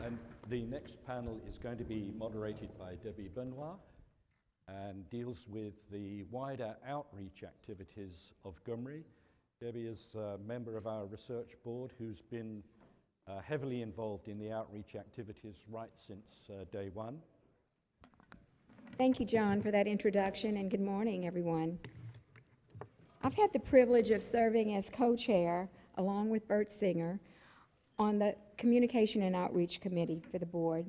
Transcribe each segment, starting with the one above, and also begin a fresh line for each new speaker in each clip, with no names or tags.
And the next panel is going to be moderated by Debi Benoit and deals with the wider outreach activities of GoMRI. Debi is a member of our research board who's been heavily involved in the outreach activities right since day one.
Thank you, John, for that introduction, and good morning, everyone. I've had the privilege of serving as co-chair, along with Bert Singer, on the Communication and Outreach Committee for the board.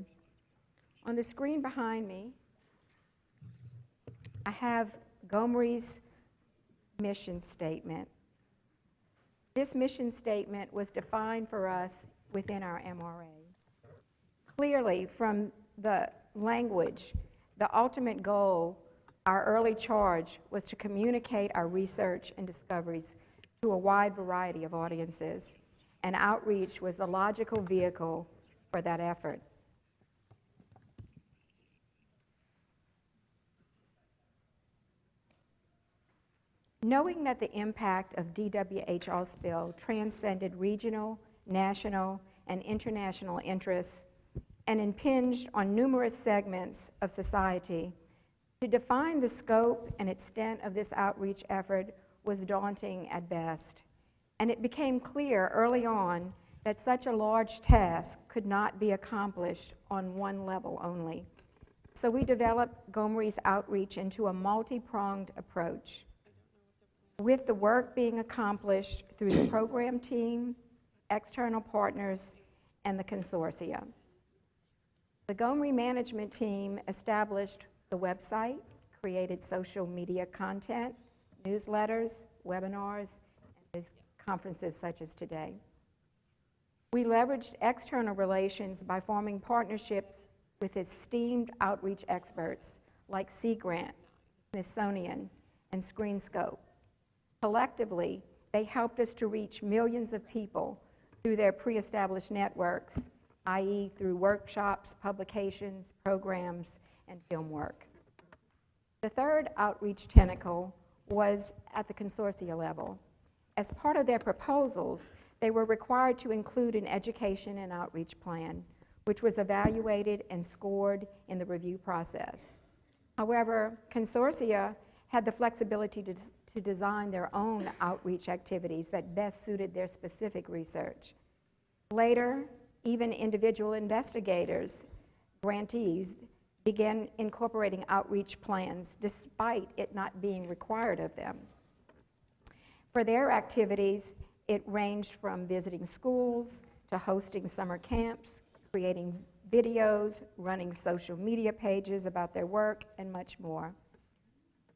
On the screen behind me, I have GoMRI's mission statement. This mission statement was defined for us within our MRA. Clearly, from the language, the ultimate goal, our early charge, was to communicate our research and discoveries to a wide variety of audiences, and outreach was the logical vehicle for that effort. Knowing that the impact of DWH oil spill transcended regional, national, and international interests and impinged on numerous segments of society, to define the scope and extent of this outreach effort was daunting at best. And it became clear early on that such a large task could not be accomplished on one level only. So we developed GoMRI's outreach into a multi-pronged approach, with the work being accomplished through the program team, external partners, and the consortia. The GoMRI management team established the website, created social media content, newsletters, webinars, and conferences such as today. We leveraged external relations by forming partnerships with esteemed outreach experts like Sea Grant, Smithsonian, and ScreenScope. Collectively, they helped us to reach millions of people through their pre-established networks, i.e. through workshops, publications, programs, and film work. The third outreach tentacle was at the consortia level. As part of their proposals, they were required to include an education and outreach plan, which was evaluated and scored in the review process. However, consortia had the flexibility to design their own outreach activities that best suited their specific research. Later, even individual investigators, grantees, began incorporating outreach plans despite it not being required of them. For their activities, it ranged from visiting schools to hosting summer camps, creating videos, running social media pages about their work, and much more.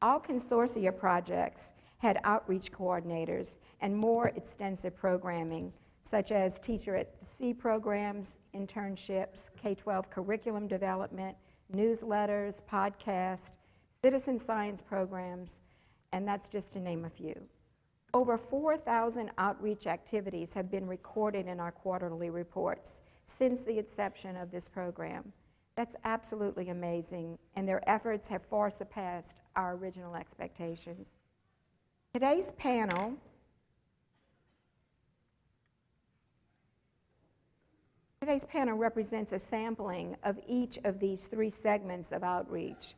All consortia projects had outreach coordinators and more extensive programming, such as Teacher at the Sea programs, internships, K-12 curriculum development, newsletters, podcasts, citizen science programs, and that's just to name a few. Over 4,000 outreach activities have been recorded in our quarterly reports since the inception of this program. That's absolutely amazing, and their efforts have far surpassed our original expectations. Today's panel represents a sampling of each of these three segments of outreach.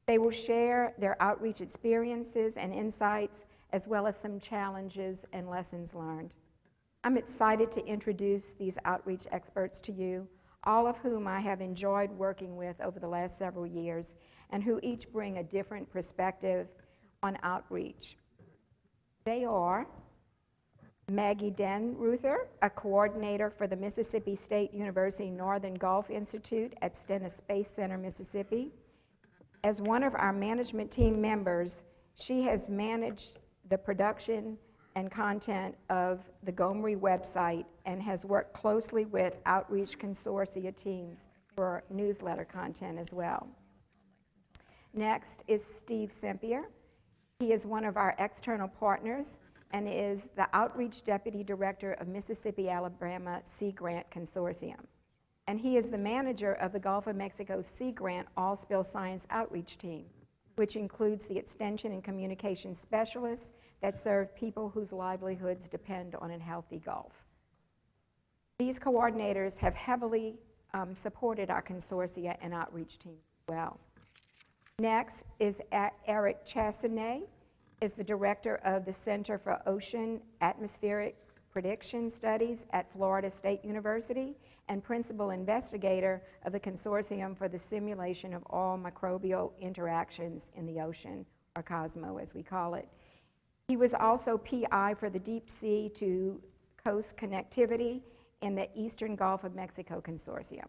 They will share their outreach experiences and insights, as well as some challenges and lessons learned. I'm excited to introduce these outreach experts to you, all of whom I have enjoyed working with over the last several years, and who each bring a different perspective on outreach. They are Maggie Dannreuther, a coordinator for the Mississippi State University Northern Gulf Institute at Stennis Space Center, Mississippi. As one of our management team members, she has managed the production and content of the GoMRI website and has worked closely with outreach consortia teams for newsletter content as well. Next is Steve Sempier. He is one of our external partners and is the Outreach Deputy Director of Mississippi-Alabama Sea Grant Consortium. And he is the manager of the Gulf of Mexico Sea Grant All Spill Science Outreach Team, which includes the extension and communication specialists that serve people whose livelihoods depend on a healthy Gulf. These coordinators have heavily supported our consortia and outreach teams as well. Next is Eric Chassignet, is the director of the Center for Ocean Atmospheric Prediction Studies at Florida State University and principal investigator of the Consortium for the Simulation of All Microbial Interactions in the Ocean, or COSMO as we call it. He was also PI for the Deep Sea to Coast Connectivity in the Eastern Gulf of Mexico Consortium.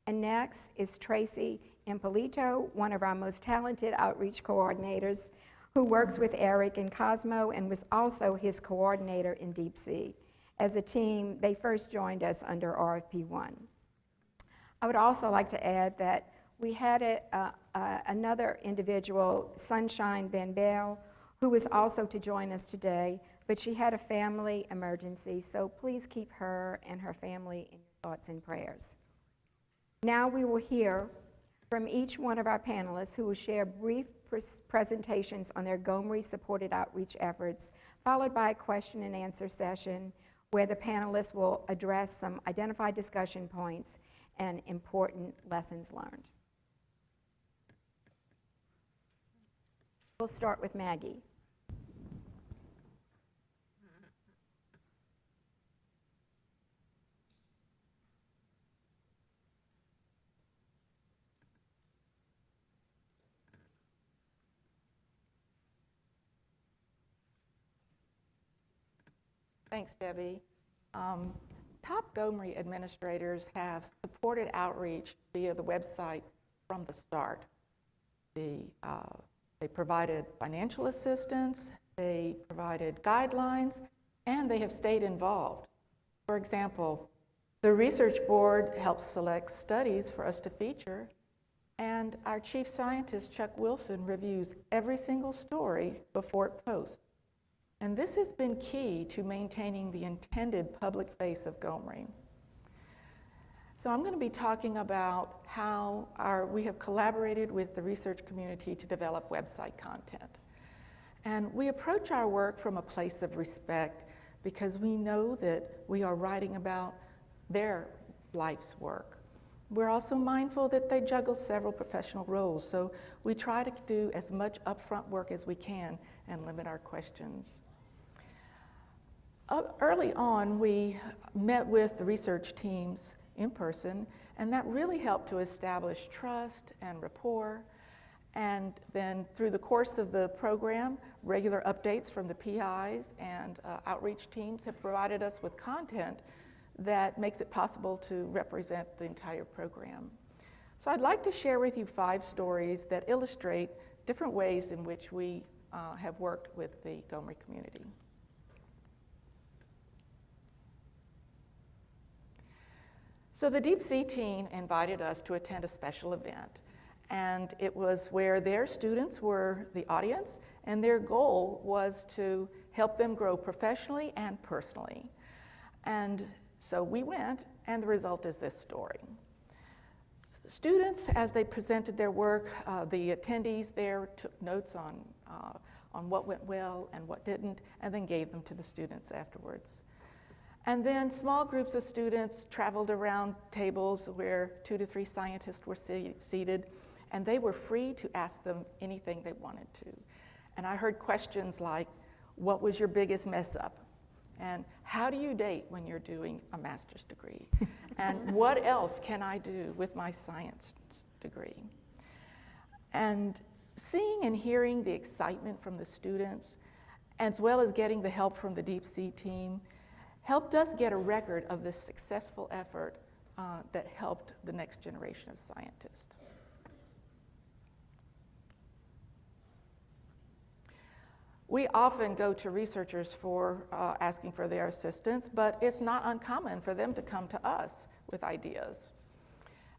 And next is Tracy Ippolito, one of our most talented outreach coordinators, who works with Eric in Cosmo and was also his coordinator in Deep Sea. As a team, they first joined us under RFP1. I would also like to add that we had another individual, Sunshine Van Bale, who was also to join us today, but she had a family emergency, so please keep her and her family in your thoughts and prayers. Now we will hear from each one of our panelists who will share brief presentations on their GoMRI-supported outreach efforts, followed by a question and answer session where the panelists will address some identified discussion points and important lessons learned. We'll start with Maggie.
Thanks, Debbie. Top GoMRI administrators have supported outreach via the website from the start. They provided financial assistance, they provided guidelines, and they have stayed involved. For example, the research board helps select studies for us to feature, and our chief scientist, Chuck Wilson, reviews every single story before it posts. And this has been key to maintaining the intended public face of GoMRI. So I'm going to be talking about how we have collaborated with the research community to develop website content. And we approach our work from a place of respect because we know that we are writing about their life's work. We're also mindful that they juggle several professional roles, so we try to do as much upfront work as we can and limit our questions. Early on, we met with the research teams in person, and that really helped to establish trust and rapport. And then through the course of the program, regular updates from the PIs and outreach teams have provided us with content that makes it possible to represent the entire program. So I'd like to share with you 5 stories that illustrate different ways in which we have worked with the GoMRI community. So the Deep Sea team invited us to attend a special event, and it was where their students were the audience, and their goal was to help them grow professionally and personally. And so we went, and the result is this story. Students, as they presented their work, the attendees there took notes on what went well and what didn't, and then gave them to the students afterwards. And then small groups of students traveled around tables where 2 to 3 scientists were seated, and they were free to ask them anything they wanted to. And I heard questions like, what was your biggest mess up? And how do you date when you're doing a master's degree? And what else can I do with my science degree? And seeing and hearing the excitement from the students, as well as getting the help from the Deep Sea team, helped us get a record of this successful effort that helped the next generation of scientists. We often go to researchers for asking for their assistance, but it's not uncommon for them to come to us with ideas.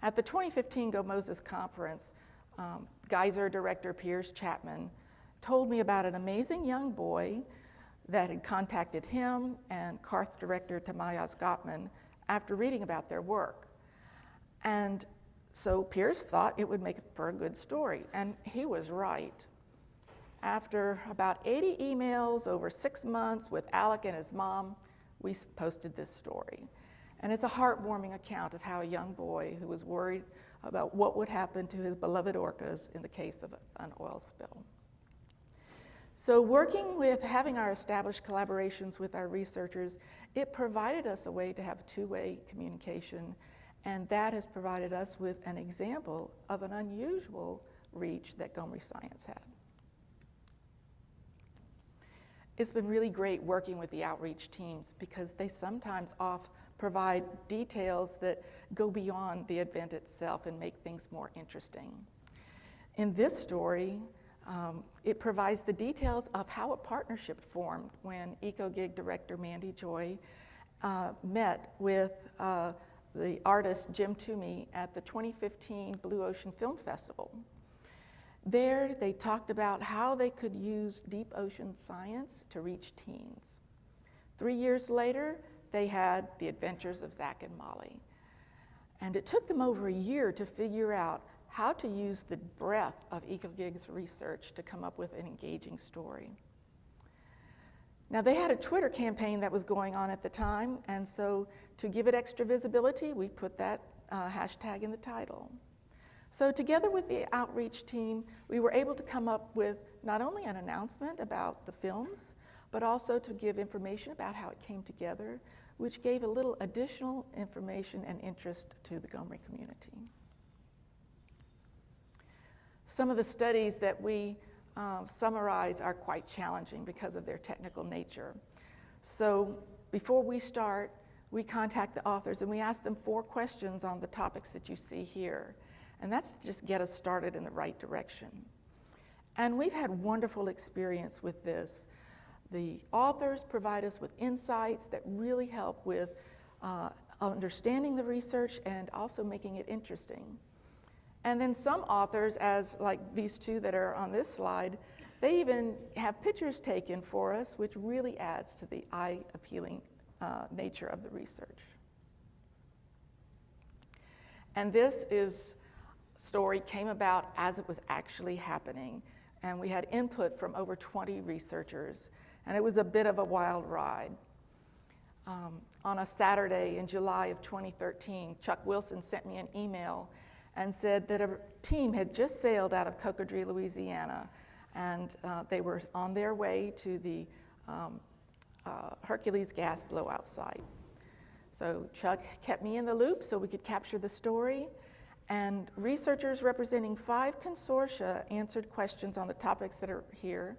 At the 2015 GoMoses conference, Geyser director Piers Chapman told me about an amazing young boy that had contacted him and Carth director Tamayas Gottman after reading about their work. And so Piers thought it would make for a good story, and he was right. After about 80 emails over 6 months with Alec and his mom, we posted this story. And it's a heartwarming account of how a young boy who was worried about what would happen to his beloved orcas in the case of an oil spill. So having our established collaborations with our researchers, it provided us a way to have two-way communication, and that has provided us with an example of an unusual reach that GoMRI Science had. It's been really great working with the outreach teams because they sometimes provide details that go beyond the event itself and make things more interesting. In this story, it provides the details of how a partnership formed when EcoGig director Mandy Joy met with the artist Jim Toomey at the 2015 Blue Ocean Film Festival. There, they talked about how they could use deep ocean science to reach teens. 3 years later, they had The Adventures of Zach and Molly. And it took them over a year to figure out how to use the breadth of EcoGig's research to come up with an engaging story. Now, they had a Twitter campaign that was going on at the time, and so to give it extra visibility, we put that hashtag in the title. So together with the outreach team, we were able to come up with not only an announcement about the films, but also to give information about how it came together, which gave a little additional information and interest to the GoMRI community. Some of the studies that we summarize are quite challenging because of their technical nature. So before we start, we contact the authors and we ask them 4 questions on the topics that you see here. And that's to just get us started in the right direction. And we've had wonderful experience with this. The authors provide us with insights that really help with understanding the research and also making it interesting. And then some authors, as like these 2 that are on this slide, they even have pictures taken for us, which really adds to the eye-appealing nature of the research. And this story came about as it was actually happening, and we had input from over 20 researchers, and it was a bit of a wild ride. On a Saturday in July of 2013, Chuck Wilson sent me an email and said that a team had just sailed out of Cocodrie, Louisiana, and they were on their way to the Hercules gas blowout site. So Chuck kept me in the loop so we could capture the story, and researchers representing 5 consortia answered questions on the topics that are here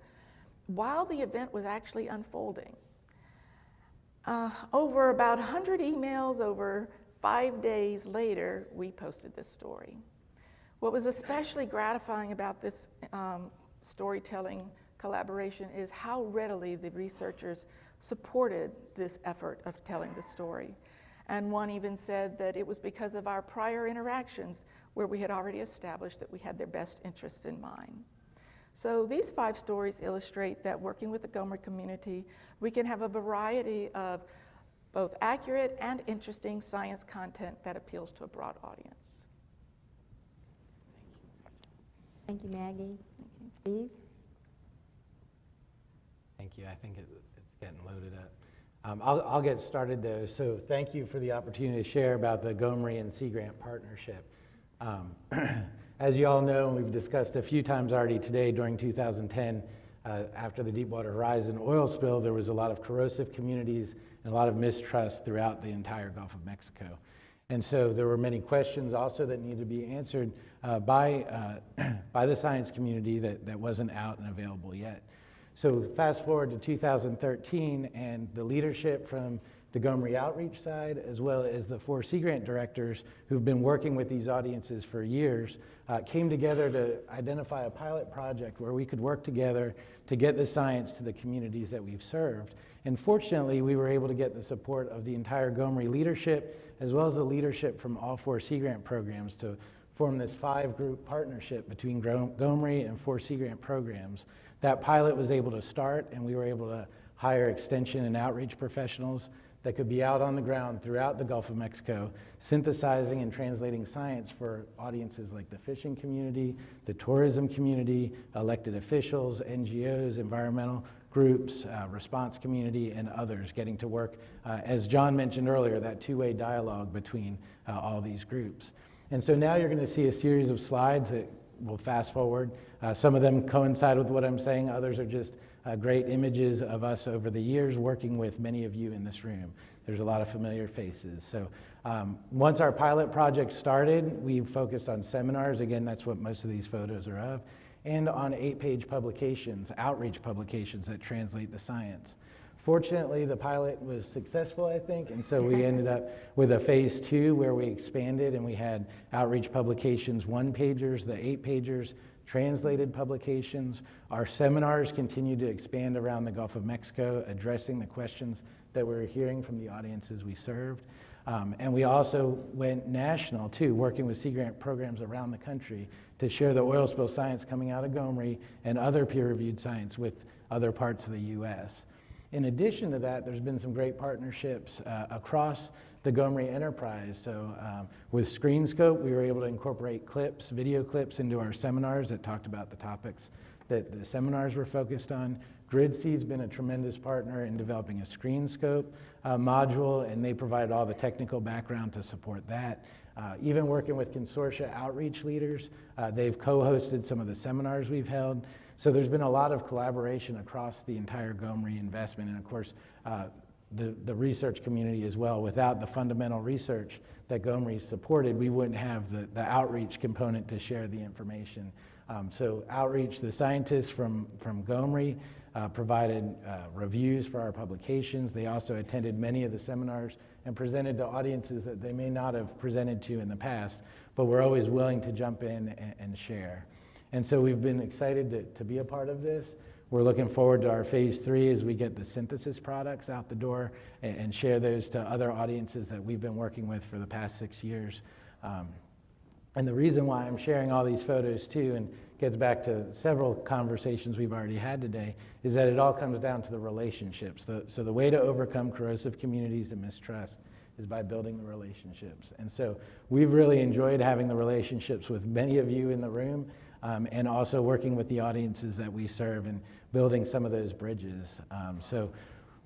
while the event was actually unfolding. Over about 100 emails over 5 days later, we posted this story. What was especially gratifying about this storytelling collaboration is how readily the researchers supported this effort of telling the story. And one even said that it was because of our prior interactions where we had already established that we had their best interests in mind. So these 5 stories illustrate that working with the GoMRI community, we can have a variety of both accurate and interesting science content that appeals to a broad audience.
Thank you, Maggie. Steve?
Thank you. I think it's getting loaded up. I'll get started though. So thank you for the opportunity to share about the GoMRI and Sea Grant partnership. As you all know, and we've discussed a few times already today, during 2010, after the Deepwater Horizon oil spill, there was a lot of corrosive communities and a lot of mistrust throughout the entire Gulf of Mexico. And so there were many questions also that needed to be answered by the science community that wasn't out and available yet. So fast forward to 2013, and the leadership from the GoMRI outreach side, as well as the 4 Sea Grant directors who've been working with these audiences for years, came together to identify a pilot project where we could work together to get the science to the communities that we've served. And fortunately, we were able to get the support of the entire GoMRI leadership, as well as the leadership from all 4 Sea Grant programs, to form this 5-group partnership between GoMRI and 4 Sea Grant programs. That pilot was able to start, and we were able to hire extension and outreach professionals that could be out on the ground throughout the Gulf of Mexico, synthesizing and translating science for audiences like the fishing community, the tourism community, elected officials, NGOs, environmental groups, response community, and others getting to work, as John mentioned earlier, that two-way dialogue between all these groups. And so now you're going to see a series of slides that will fast forward. Some of them coincide with what I'm saying, others are just great images of us over the years working with many of you in this room. There's a lot of familiar faces. So once our pilot project started, we focused on seminars. Again, that's what most of these photos are of. And on 8-page publications, outreach publications that translate the science. Fortunately, the pilot was successful, I think, and so we ended up with a phase 2 where we expanded and we had outreach publications, 1-pagers, the 8-pagers, translated publications. Our seminars continue to expand around the Gulf of Mexico, addressing the questions that we're hearing from the audiences we served. And we also went national, too, working with Sea Grant programs around the country to share the oil spill science coming out of GoMRI and other peer-reviewed science with other parts of the U.S. In addition to that, there's been some great partnerships across the GoMRI enterprise. So with ScreenScope, we were able to incorporate clips, video clips into our seminars that talked about the topics that the seminars were focused on. GridSeed's been a tremendous partner in developing a ScreenScope module, and they provide all the technical background to support that. Even working with consortia outreach leaders, they've co-hosted some of the seminars we've held. So there's been a lot of collaboration across the entire GoMRI investment, and of course, the research community as well. Without the fundamental research that GoMRI supported, we wouldn't have the outreach component to share the information. So outreach, the scientists from GoMRI provided reviews for our publications. They also attended many of the seminars and presented to audiences that they may not have presented to in the past, but we're always willing to jump in and share. And so we've been excited to be a part of this. We're looking forward to our phase 3 as we get the synthesis products out the door and share those to other audiences that we've been working with for the past 6 years. And the reason why I'm sharing all these photos too, and gets back to several conversations we've already had today, is that it all comes down to the relationships. So the way to overcome corrosive communities and mistrust is by building the relationships. And so we've really enjoyed having the relationships with many of you in the room, and also working with the audiences that we serve and building some of those bridges. So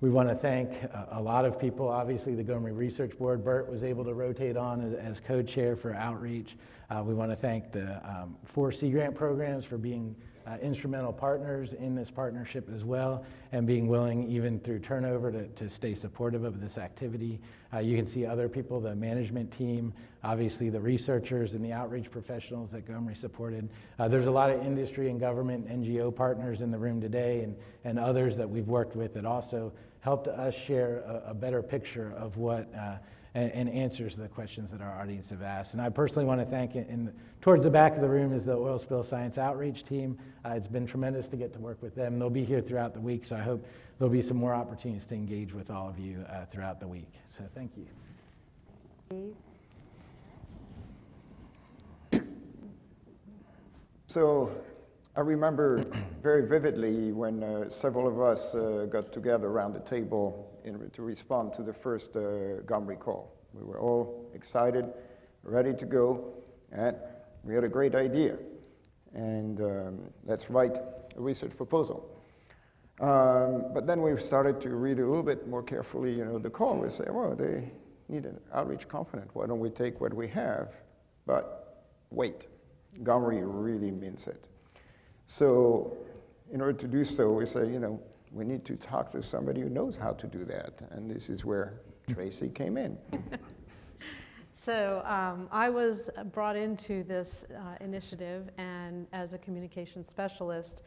we want to thank a lot of people. Obviously, the GoMRI Research Board, Bert was able to rotate on as co-chair for outreach. We want to thank the 4 Sea Grant programs for being instrumental partners in this partnership as well, and being willing, even through turnover, to stay supportive of this activity. You can see other people, the management team, obviously the researchers and the outreach professionals that GoMRI supported. There's a lot of industry and government NGO partners in the room today, and others that we've worked with that also helped us share a better picture of what and answers to the questions that our audience have asked. And I personally want to thank, towards the back of the room is the Oil Spill Science Outreach team. It's been tremendous to get to work with them. They'll be here throughout the week, so I hope there'll be some more opportunities to engage with all of you throughout the week. So thank you.
Steve?
So I remember very vividly when several of us got together around the table to respond to the first GoMRI call. We were all excited, ready to go, and we had a great idea. And let's write a research proposal. But then we started to read a little bit more carefully, the call. We say, well, they need an outreach component. Why don't we take what we have? But wait, GoMRI really means it. So in order to do so, we say, we need to talk to somebody who knows how to do that. And this is where Tracy came in.
So I was brought into this initiative, and as a communications specialist,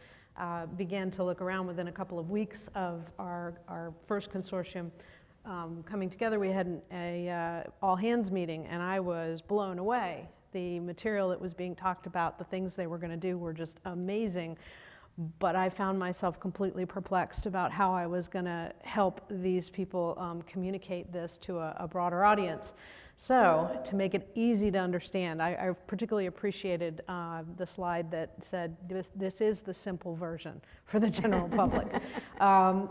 began to look around within a couple of weeks of our first consortium coming together. We had a all-hands meeting, and I was blown away. The material that was being talked about, the things they were going to do were just amazing. But I found myself completely perplexed about how I was going to help these people communicate this to a broader audience. So, to make it easy to understand, I particularly appreciated the slide that said this is the simple version for the general public.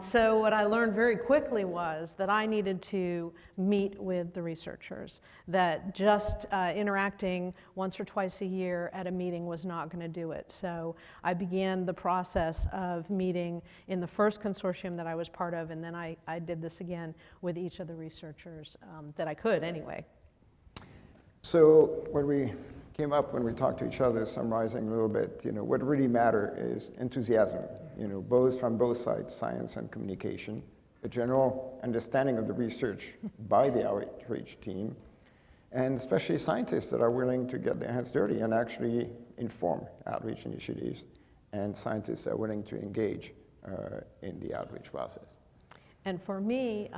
So what I learned very quickly was that I needed to meet with the researchers, that just interacting once or twice a year at a meeting was not going to do it. So I began the process of meeting in the first consortium that I was part of, and then I did this again with each of the researchers that I could anyway.
So when we came up, when we talked to each other, summarizing a little bit, what really matters is enthusiasm, both from both sides, science and communication, a general understanding of the research by the outreach team, and especially scientists that are willing to get their hands dirty and actually inform outreach initiatives, and scientists that are willing to engage in the outreach process.
And for me,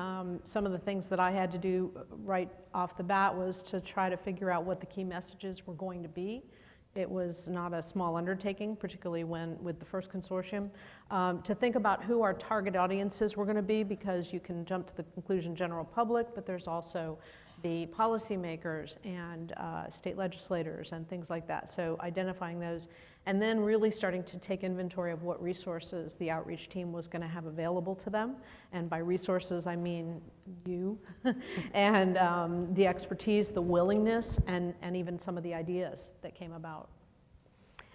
some of the things that I had to do right off the bat was to try to figure out what the key messages were going to be. It was not a small undertaking, particularly with the first consortium, to think about who our target audiences were going to be, because you can jump to the conclusion general public, but there's also the policymakers and state legislators and things like that. So identifying those, and then really starting to take inventory of what resources the outreach team was going to have available to them. And by resources, I mean you, and the expertise, the willingness, and even some of the ideas that came about.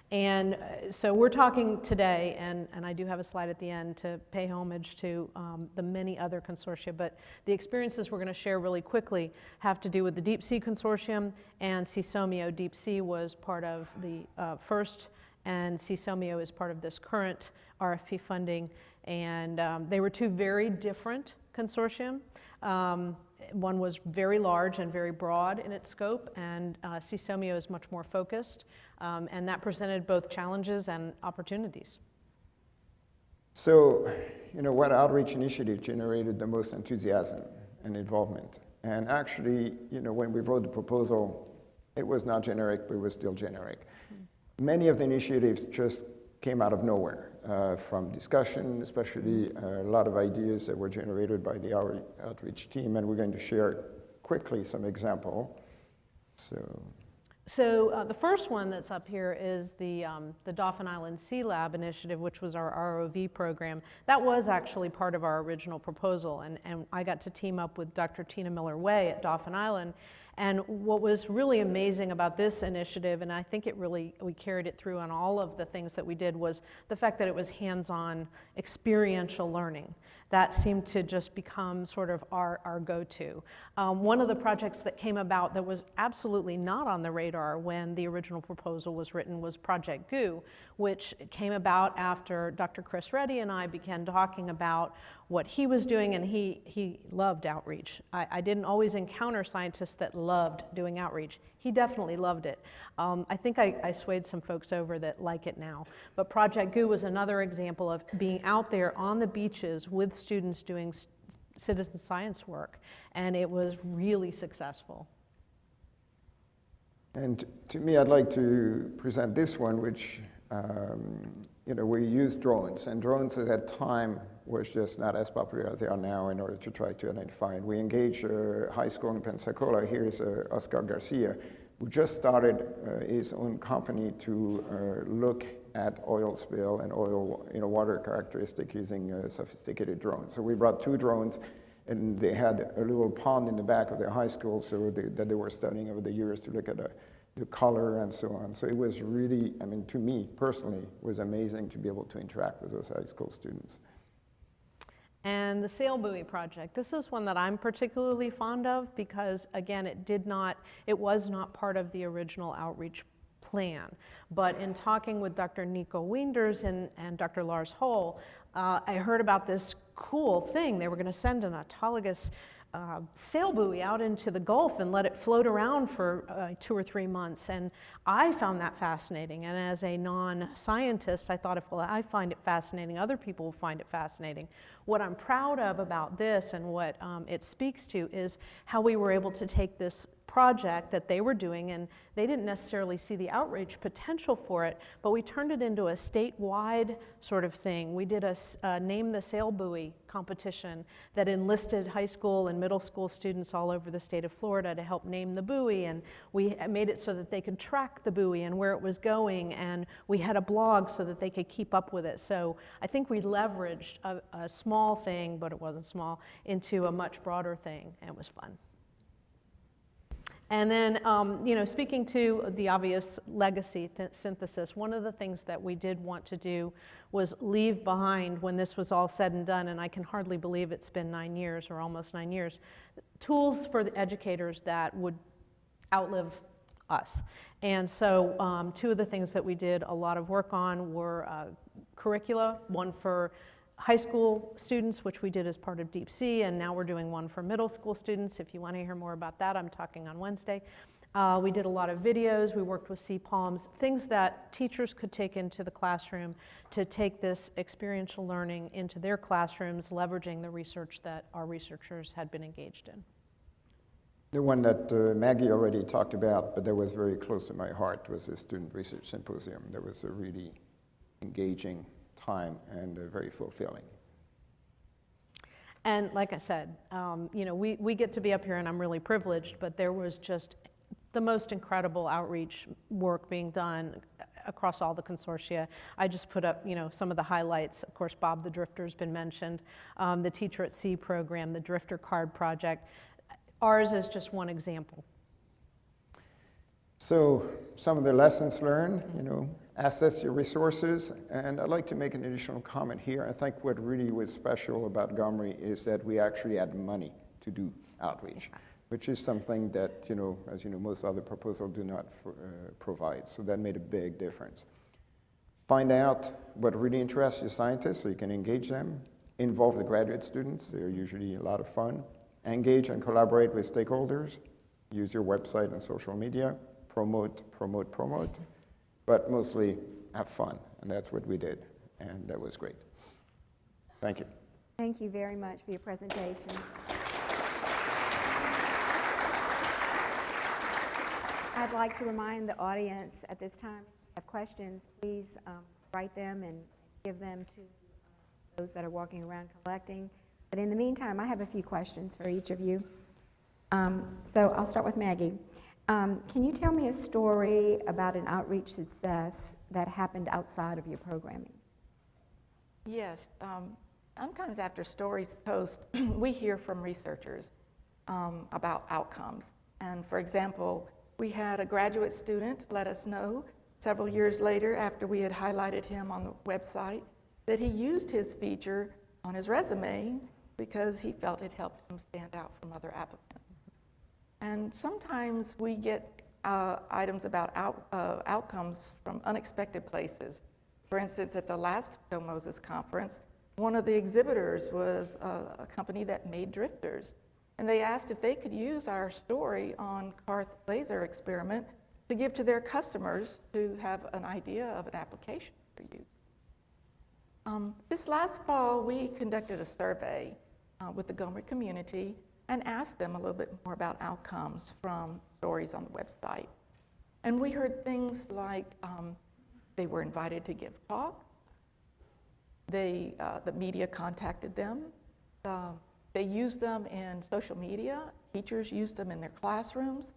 And so we're talking today, and I do have a slide at the end to pay homage to the many other consortia, but the experiences we're going to share really quickly have to do with the Deep Sea Consortium and CSOMIO. Deep Sea was part of the first, and CSOMIO is part of this current RFP funding, and they were two very different consortium. One was very large and very broad in its scope, and CSOMIO is much more focused, and that presented both challenges and opportunities.
So, what outreach initiative generated the most enthusiasm and involvement? And actually, when we wrote the proposal, it was not generic, but it was still generic. Many of the initiatives just came out of nowhere, from discussion, especially a lot of ideas that were generated by the outreach team, and we're going to share quickly some example.
So the first one that's up here is the Dauphin Island Sea Lab initiative, which was our ROV program. That was actually part of our original proposal, and I got to team up with Dr. Tina Miller-Way at Dauphin Island. And what was really amazing about this initiative, and I think we carried it through on all of the things that we did, was the fact that it was hands-on experiential learning. That seemed to just become sort of our go-to. One of the projects that came about that was absolutely not on the radar when the original proposal was written was Project GOO, which came about after Dr. Chris Reddy and I began talking about what he was doing, and he loved outreach. I didn't always encounter scientists that loved doing outreach. He definitely loved it. I think I swayed some folks over that like it now. But Project GOO was another example of being out there on the beaches with students doing citizen science work, and it was really successful.
And to me, I'd like to present this one, which, we used drones, and drones at that time was just not as popular as they are now in order to try to identify. And we engaged a high school in Pensacola. Here's Oscar Garcia, who just started his own company to look at oil spill and oil, water characteristic using sophisticated drones. So we brought 2 drones, and they had a little pond in the back of their high school that they were studying over the years to look at the color and so on. So it was really, to me personally, was amazing to be able to interact with those high school students.
And the sail buoy project, this is one that I'm particularly fond of because, again, it was not part of the original outreach plan. But in talking with Dr. Nico Wienders and Dr. Lars Holl, I heard about this cool thing. They were going to send an autologous sail buoy out into the Gulf and let it float around for 2 or 3 months. And I found that fascinating. And as a non-scientist, I thought, if I find it fascinating, other people will find it fascinating. What I'm proud of about this and what it speaks to is how we were able to take this project that they were doing, and they didn't necessarily see the outreach potential for it, but we turned it into a statewide sort of thing. We did a Name the Sail Buoy competition that enlisted high school and middle school students all over the state of Florida to help name the buoy, and we made it so that they could track the buoy and where it was going, and we had a blog so that they could keep up with it. So I think we leveraged a small thing, but it wasn't small, into a much broader thing, and it was fun. And then, speaking to the obvious legacy synthesis, one of the things that we did want to do was leave behind, when this was all said and done, and I can hardly believe it's been 9 years or almost 9 years, tools for the educators that would outlive us. And so 2 of the things that we did a lot of work on were curricula, one for high school students, which we did as part of Deep Sea, and now we're doing one for middle school students. If you want to hear more about that, I'm talking on Wednesday. We did a lot of videos. We worked with CPALMs, things that teachers could take into the classroom to take this experiential learning into their classrooms, leveraging the research that our researchers had been engaged in.
The one that Maggie already talked about, but that was very close to my heart, was the Student Research Symposium. That was a really engaging time and very fulfilling.
And like I said, we get to be up here, and I'm really privileged, but there was just the most incredible outreach work being done across all the consortia. I just put up, some of the highlights. Of course, Bob the Drifter's been mentioned, the Teacher at Sea program, the Drifter Card project. Ours is just one example.
So some of the lessons learned, assess your resources, and I'd like to make an additional comment here. I think what really was special about GoMRI is that we actually had money to do outreach, which is something that, as you know, most other proposals do not provide. So that made a big difference. Find out what really interests your scientists so you can engage them. Involve the graduate students. They're usually a lot of fun. Engage and collaborate with stakeholders. Use your website and social media. Promote. But mostly have fun, and that's what we did, and that was great. Thank you.
Thank you very much for your presentation. I'd like to remind the audience at this time, if you have questions, please write them and give them to those that are walking around collecting. But in the meantime, I have a few questions for each of you. So I'll start with Maggie. Can you tell me a story about an outreach success that happened outside of your programming?
Yes. Sometimes after stories post, we hear from researchers about outcomes. And for example, we had a graduate student let us know several years later, after we had highlighted him on the website, that he used his feature on his resume because he felt it helped him stand out from other applicants. And sometimes we get items about outcomes from unexpected places. For instance, at the last Phil Moses conference, one of the exhibitors was a company that made drifters. And they asked if they could use our story on Carth laser experiment to give to their customers to have an idea of an application for use. This last fall, we conducted a survey with the GoMRI community and asked them a little bit more about outcomes from stories on the website. And we heard things like they were invited to give talk, the media contacted them, they used them in social media, teachers used them in their classrooms.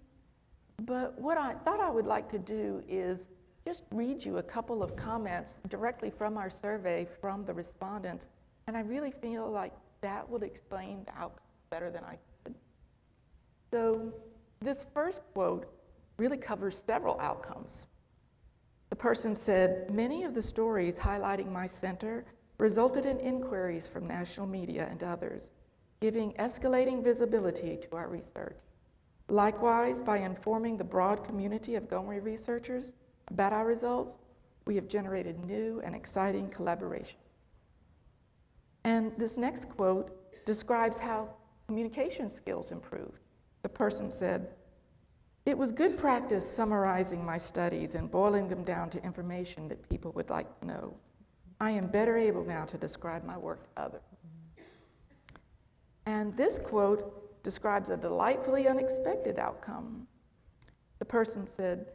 But what I thought I would like to do is just read you a couple of comments directly from our survey from the respondents, and I really feel like that would explain the outcome better than I could. So this first quote really covers several outcomes. The person said, "Many of the stories highlighting my center resulted in inquiries from national media and others, giving escalating visibility to our research. Likewise, by informing the broad community of GoMRI researchers about our results, we have generated new and exciting collaboration." And this next quote describes how communication skills improved. The person said, "It was good practice summarizing my studies and boiling them down to information that people would like to know. I am better able now to describe my work to others." And this quote describes a delightfully unexpected outcome. The person said,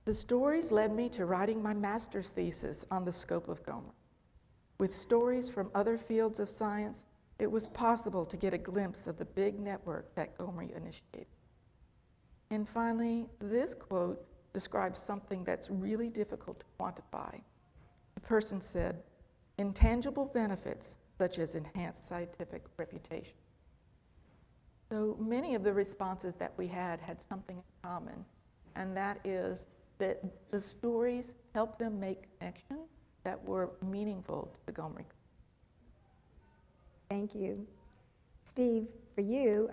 "The stories led me to writing my master's thesis on the scope of GoMRI. With stories from other fields of science, it was possible to get a glimpse of the big network that GoMRI initiated." And finally, this quote describes something that's really difficult to quantify. The person said, "Intangible benefits such as enhanced scientific reputation." So many of the responses that we had something in common, and that is that the stories helped them make connections that were meaningful to the GoMRI.
Thank you. Steve, for you,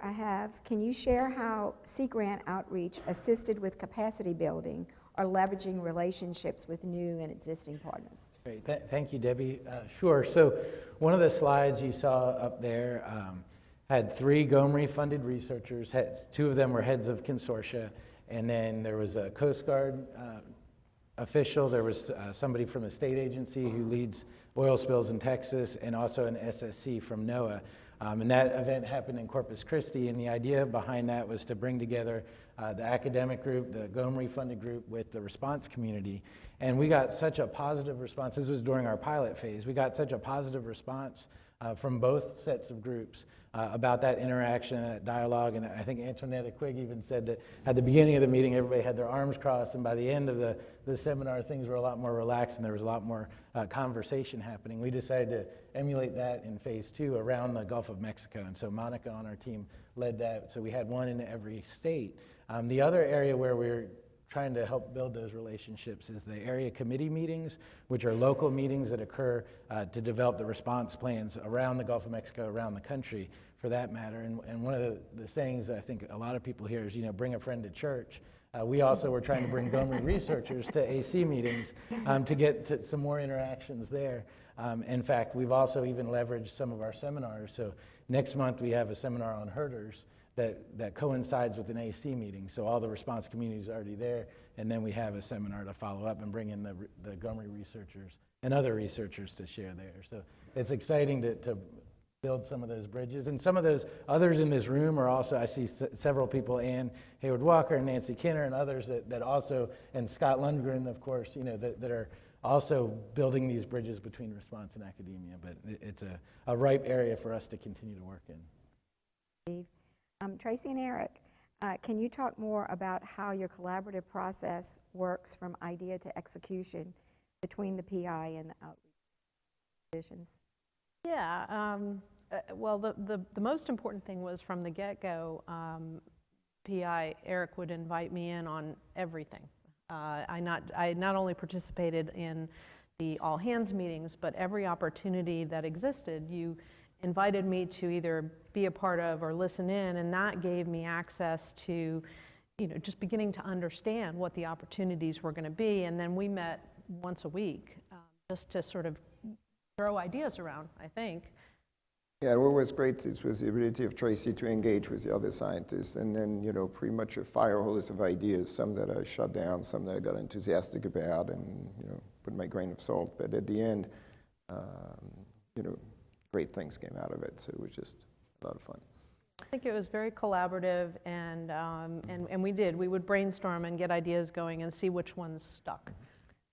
can you share how Sea Grant outreach assisted with capacity building or leveraging relationships with new and existing partners?
Great, thank you, Debbie. Sure, so one of the slides you saw up there had 3 GoMRI-funded researchers. Two of them were heads of consortia, and then there was a Coast Guard official, there was somebody from a state agency who leads oil spills in Texas, and also an SSC from NOAA. And that event happened in Corpus Christi, and the idea behind that was to bring together the academic group, the GoMRI-funded group, with the response community. And we got such a positive response. This was during our pilot phase. We got such a positive response from both sets of groups about that interaction, that dialogue. And I think Antoinette Quigg even said that at the beginning of the meeting, everybody had their arms crossed, and by the end of the seminar, things were a lot more relaxed and there was a lot more conversation happening. We decided to emulate that in phase 2 around the Gulf of Mexico. And so Monica on our team led that. So we had one in every state. The other area where we're trying to help build those relationships is the area committee meetings, which are local meetings that occur to develop the response plans around the Gulf of Mexico, around the country for that matter. And one of the sayings I think a lot of people hear is, bring a friend to church. We also were trying to bring GoMRI researchers to AC meetings to get to some more interactions there. In fact, we've also even leveraged some of our seminars. So next month we have a seminar on herders that coincides with an AC meeting. So all the response community is already there, and then we have a seminar to follow up and bring in the GoMRI researchers and other researchers to share there. So it's exciting to build some of those bridges. And some of those others in this room are also, I see several people, Ann Hayward Walker and Nancy Kinner and others that also, and Scott Lundgren, of course, that are also building these bridges between response and academia. But it's a ripe area for us to continue to work in.
Steve. Tracy and Eric, can you talk more about how your collaborative process works from idea to execution between the PI and the outreach positions?
Yeah, well, the most important thing was from the get-go, PI Eric would invite me in on everything. I not only participated in the all-hands meetings, but every opportunity that existed, you invited me to either be a part of or listen in, and that gave me access to, just beginning to understand what the opportunities were going to be. And then we met once a week just to sort of throw ideas around, I think.
Yeah, what was great was the ability of Tracy to engage with the other scientists, and then, pretty much a fire hose of ideas, some that I shut down, some that I got enthusiastic about and, put my grain of salt. But at the end, great things came out of it, so it was just a lot of fun.
I think it was very collaborative, and we would brainstorm and get ideas going and see which ones stuck.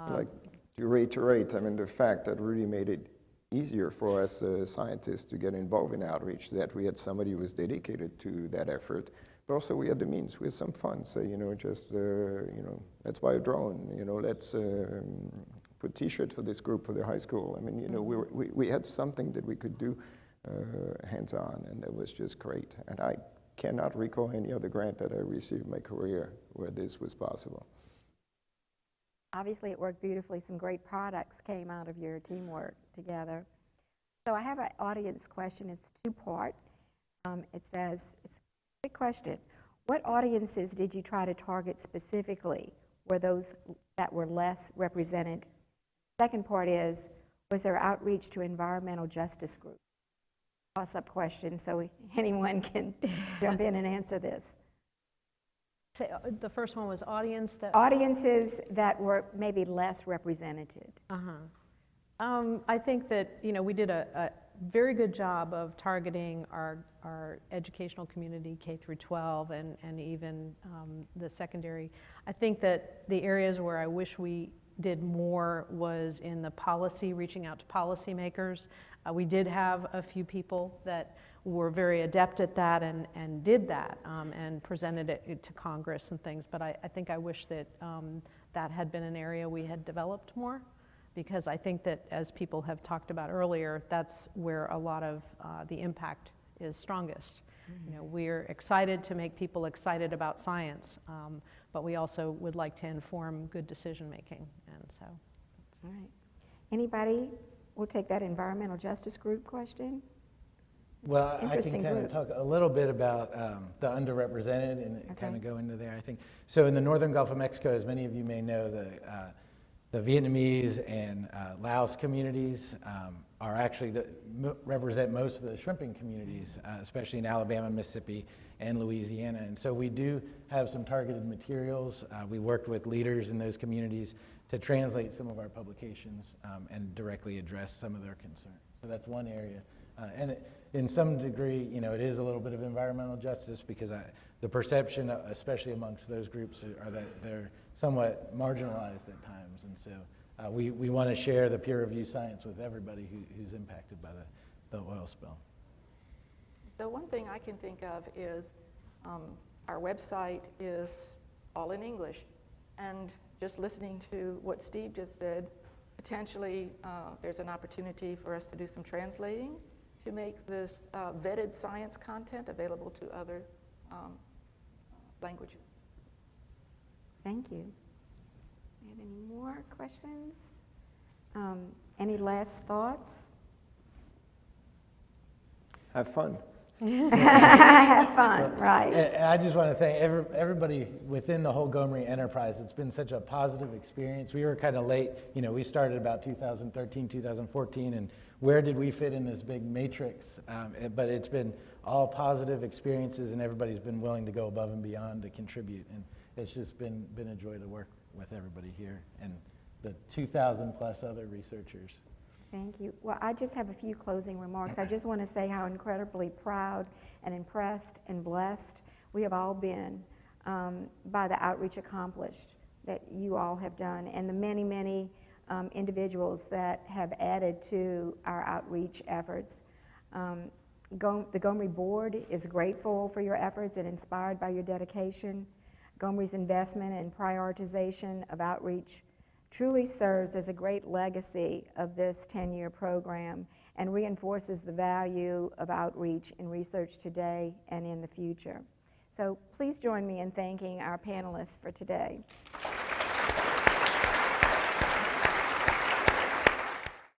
Like to reiterate, the fact that really made it easier for us scientists to get involved in outreach, that we had somebody who was dedicated to that effort, but also we had the means, we had some fun. So, let's buy a drone, let's put T-shirts for this group for the high school. We had something that we could do hands-on, and that was just great. And I cannot recall any other grant that I received in my career where this was possible.
Obviously, it worked beautifully. Some great products came out of your teamwork together. So I have an audience question. It's 2-part. It says, it's a big question. What audiences did you try to target specifically? Were those that were less represented? Second part is, was there outreach to environmental justice groups? Toss-up question, so anyone can jump in and answer this.
So the first one was audiences
that were maybe less represented.
I think that we did a very good job of targeting our educational community, K through 12, and even the secondary. I think that the areas where I wish we did more was in the policy, reaching out to policymakers. We did have a few people that were very adept at that and did that and presented it to Congress and things, but I think I wish that that had been an area we had developed more, because I think that, as people have talked about earlier, that's where a lot of the impact is strongest. You know, we're excited to make people excited about science, but we also would like to inform good decision making, and so.
All right. Anybody? We'll take that environmental justice group question.
Well, I can
Interesting
kind of
group.
talk a little bit about the underrepresented and
Okay.
kind of go into there, I think. So in the northern Gulf of Mexico, as many of you may know, the Vietnamese and Laos communities are actually represent most of the shrimping communities, especially in Alabama, Mississippi, and Louisiana. And so we do have some targeted materials. We worked with leaders in those communities to translate some of our publications and directly address some of their concerns. So that's one area. And in some degree, you know, it is a little bit of environmental justice, because the perception, especially amongst those groups, are that they're somewhat marginalized at times. And so we want to share the peer review science with everybody who's impacted by the oil spill.
The one thing I can think of is our website is all in English. And just listening to what Steve just said, potentially there's an opportunity for us to do some translating to make this vetted science content available to other languages.
Thank you. We have any more questions? Any last thoughts?
Have fun.
Have fun, right.
And I just want to thank everybody within the whole GoMRI enterprise. It's been such a positive experience. We were kind of late. You know, we started about 2013, 2014, and where did we fit in this big matrix? But it's been all positive experiences, and everybody's been willing to go above and beyond to contribute. And it's just been a joy to work with everybody here and the 2,000 plus other researchers.
Thank you. Well, I just have a few closing remarks. I just want to say how incredibly proud and impressed and blessed we have all been by the outreach accomplished that you all have done, and the many, many individuals that have added to our outreach efforts. The GoMRI board is grateful for your efforts and inspired by your dedication. GoMRI's investment and prioritization of outreach truly serves as a great legacy of this 10-year program and reinforces the value of outreach in research today and in the future. So please join me in thanking our panelists for today.